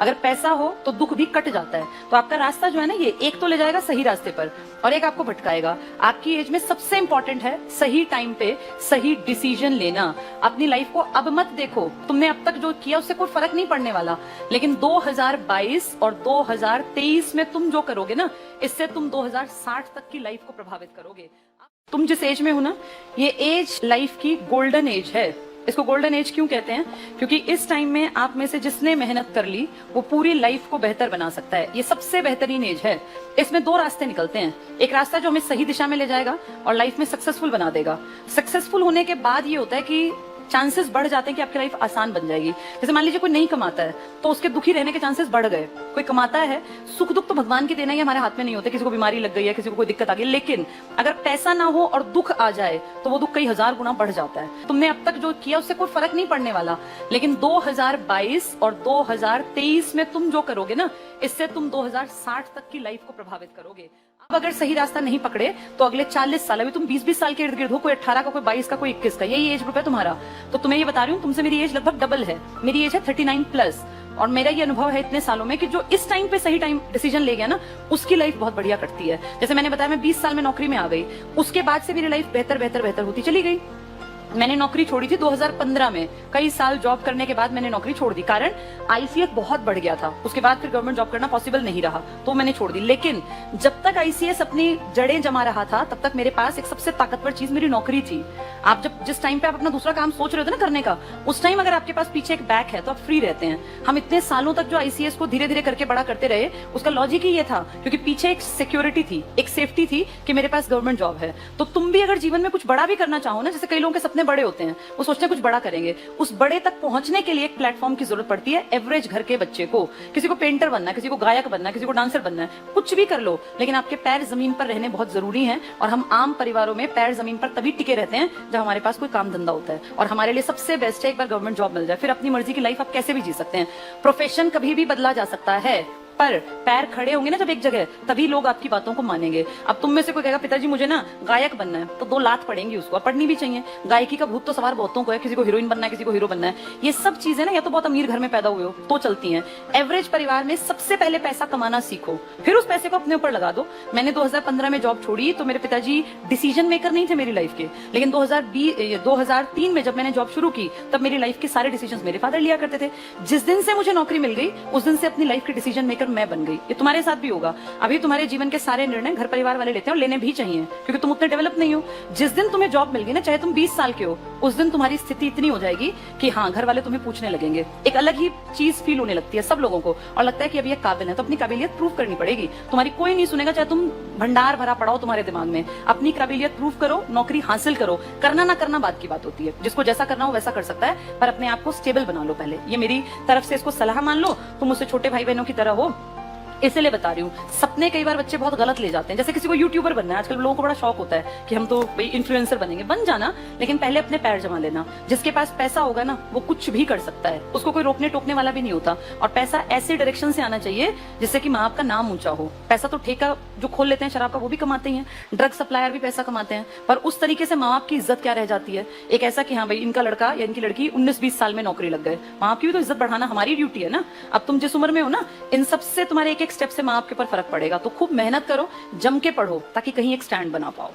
अगर पैसा हो तो दुख भी कट जाता है। तो आपका रास्ता जो है ना, ये एक तो ले जाएगा सही रास्ते पर और एक आपको भटकाएगा। आपकी एज में सबसे इंपॉर्टेंट है सही टाइम पे सही डिसीजन लेना। अपनी लाइफ को अब मत देखो, तुमने अब तक जो किया उससे कोई फर्क नहीं पड़ने वाला, लेकिन 2022 और 2023 में तुम जो करोगे ना, इससे तुम 2060 तक की लाइफ को प्रभावित करोगे। तुम जिस एज में हो ना, ये एज लाइफ की गोल्डन एज है। इसको गोल्डन एज क्यों कहते हैं? क्योंकि इस टाइम में आप में से जिसने मेहनत कर ली वो पूरी लाइफ को बेहतर बना सकता है। ये सबसे बेहतरीन एज है। इसमें दो रास्ते निकलते हैं। एक रास्ता जो हमें सही दिशा में ले जाएगा और लाइफ में सक्सेसफुल बना देगा। सक्सेसफुल होने के बाद ये होता है कि चांसेस बढ़ जाते हैं कि आपकी लाइफ आसान बन जाएगी। जैसे मान लीजिए कोई नहीं कमाता है तो उसके दुखी रहने के चांसेस बढ़ गए। कोई कमाता है, सुख दुख तो भगवान की देना ही हमारे हाथ में नहीं होते। किसी को बीमारी लग गई है, किसी को कोई दिक्कत आ गई, लेकिन अगर पैसा ना हो और दुख आ जाए तो वो दुख कई हजार गुना बढ़ जाता है। तुमने अब तक जो किया उससे कोई फर्क नहीं पड़ने वाला, लेकिन 2022 और 2023 में तुम जो करोगे ना, इससे तुम 2060 तक की लाइफ को प्रभावित करोगे। अब अगर सही रास्ता नहीं पकड़े तो अगले 40 साल, अभी तुम 20-20 साल के इर्द गिर्द हो, कोई 18 का, कोई 22 का, कोई 21 का, यही एज ग्रुप है तुम्हारा। तो तुम्हें ये बता रही हूँ, तुमसे मेरी एज लगभग डबल है। मेरी एज है 39+। और मेरा ये अनुभव है इतने सालों में कि जो इस टाइम पे सही टाइम डिसीजन ले गया ना, उसकी लाइफ बहुत बढ़िया कटती है। जैसे मैंने बताया, मैं 20 साल में नौकरी में आ गई, उसके बाद से मेरी लाइफ बेहतर बेहतर बेहतर होती चली गई। मैंने नौकरी छोड़ी थी 2015 में। कई साल जॉब करने के बाद मैंने नौकरी छोड़ दी, कारण आईसीएस बहुत बढ़ गया था। उसके बाद फिर गवर्नमेंट जॉब करना पॉसिबल नहीं रहा, तो मैंने छोड़ दी। लेकिन जब तक आईसीएस अपनी जड़ें जमा रहा था, तब तक मेरे पास एक सबसे ताकतवर चीज मेरी नौकरी थी। आप जब जिस टाइम पे आप अपना दूसरा काम सोच रहे होते ना करने का, उस टाइम अगर आपके पास पीछे एक बैक है तो आप फ्री रहते हैं। हम इतने सालों तक जो आईसीएस को धीरे धीरे करके बड़ा करते रहे, उसका लॉजिक ही ये था क्योंकि पीछे एक सिक्योरिटी थी, एक सेफ्टी थी कि मेरे पास गवर्नमेंट जॉब है। तो तुम भी अगर जीवन में कुछ बड़ा भी करना चाहो ना, जैसे कई लोगों के सपने बड़े होते हैं, वो सोचते हैं कुछ बड़ा करेंगे, उस बड़े तक पहुंचने के लिए एक प्लेटफॉर्म की जरूरत पड़ती है। एवरेज घर के बच्चे को, किसी को पेंटर बनना है, किसी को गायक बनना है, किसी को डांसर बनना है, कुछ भी कर लो, लेकिन आपके पैर जमीन पर रहने बहुत जरूरी हैं। और हम आम परिवारों में पैर जमीन पर तभी टिके रहते हैं जब हमारे पास कोई काम धंधा होता है। और हमारे लिए सबसे बेस्ट है एक बार गवर्नमेंट जॉब मिल जाए, फिर अपनी मर्जी की लाइफ आप कैसे भी जी सकते हैं। प्रोफेशन कभी भी बदला जा सकता है, पर पैर खड़े होंगे ना जब एक जगह, तभी लोग आपकी बातों को मानेंगे। अब तुम में से कोई कहेगा पिताजी मुझे ना गायक बनना है, तो 2 लात पड़ेंगी उसको, पढ़नी भी चाहिए। गायकी का भूत तो सवार बहुतों को है, किसी को हीरोइन बनना है, किसी को हीरो बनना है। ये सब चीजें ना या तो बहुत अमीर घर में पैदा हुए हो तो चलती हैं। एवरेज परिवार में सबसे पहले पैसा कमाना सीखो, फिर उस पैसे को अपने ऊपर लगा दो। मैंने 2015 में जॉब छोड़ी तो मेरे पिताजी डिसीजन मेकर नहीं थे मेरी लाइफ के, लेकिन 2003 में जब मैंने जॉब शुरू की, तब मेरी लाइफ के सारे डिसीजन मेरे फादर लिया करते थे। जिस दिन से मुझे नौकरी मिल गई, उस दिन से अपनी लाइफ के डिसीजन मेकर मैं बन गई। ये तुम्हारे साथ भी होगा। अभी तुम्हारे जीवन के सारे निर्णय घर परिवार वाले लेते हैं, और लेने भी चाहिए क्योंकि तुम उतने डेवलप नहीं हो। जिस दिन तुम्हें जॉब मिल गई ना, चाहे तुम 20 साल के हो, उस दिन तुम्हारी स्थिति इतनी हो जाएगी कि हाँ, घर वाले तुम्हें पूछने लगेंगे। एक अलग ही चीज फील होने लगती है सब लोगों को, और लगता है कि अब ये काबिल है, तो अपनी काबिलियत प्रूव करनी पड़ेगी। तुम्हारी कोई नहीं सुनेगा, चाहे तुम भंडार भरा पड़ाओ तुम्हारे दिमाग में। अपनी काबिलियत प्रूव करो, नौकरी हासिल करो। करना ना करना बात की बात होती है, जिसको जैसा करना हो वैसा कर सकता है, पर अपने आप को स्टेबल बना लो पहले। ये मेरी तरफ से इसको सलाह मान लो। तुम मुझसे छोटे भाई बहनों की तरह हो, इसलिए बता रही हूँ। सपने कई बार बच्चे बहुत गलत ले जाते हैं। जैसे किसी को यूट्यूबर बनना है, आजकल लोगों को बड़ा शौक होता है कि हम तो भाई इन्फ्लुएंसर बनेंगे। बन जाना, लेकिन पहले अपने पैर जमा लेना। जिसके पास पैसा होगा ना, वो कुछ भी कर सकता है, उसको कोई रोकने टोकने वाला भी नहीं होता। और पैसा ऐसे डायरेक्शन से आना चाहिए जिससे कि माँ बाप का नाम ऊंचा हो। पैसा तो ठेका जो खोल लेते हैं शराब का, वो भी कमाते हैं, ड्रग सप्लायर भी पैसा कमाते हैं, पर उस तरीके से माँ बाप की इज्जत क्या रह जाती है। एक ऐसा कि हाँ भाई, इनका लड़का या इनकी लड़की 19-20 साल में नौकरी लग गए, माँ बाप की भी तो इज्जत बढ़ाना हमारी ड्यूटी है ना। अब तुम जिस उम्र में हो ना, इन सबसे तुम्हारे एक एक स्टेप से माँ बाप के ऊपर फर्क पड़ेगा। तो खूब मेहनत करो, जम के पढ़ो, ताकि कहीं एक स्टैंड बना पाओ।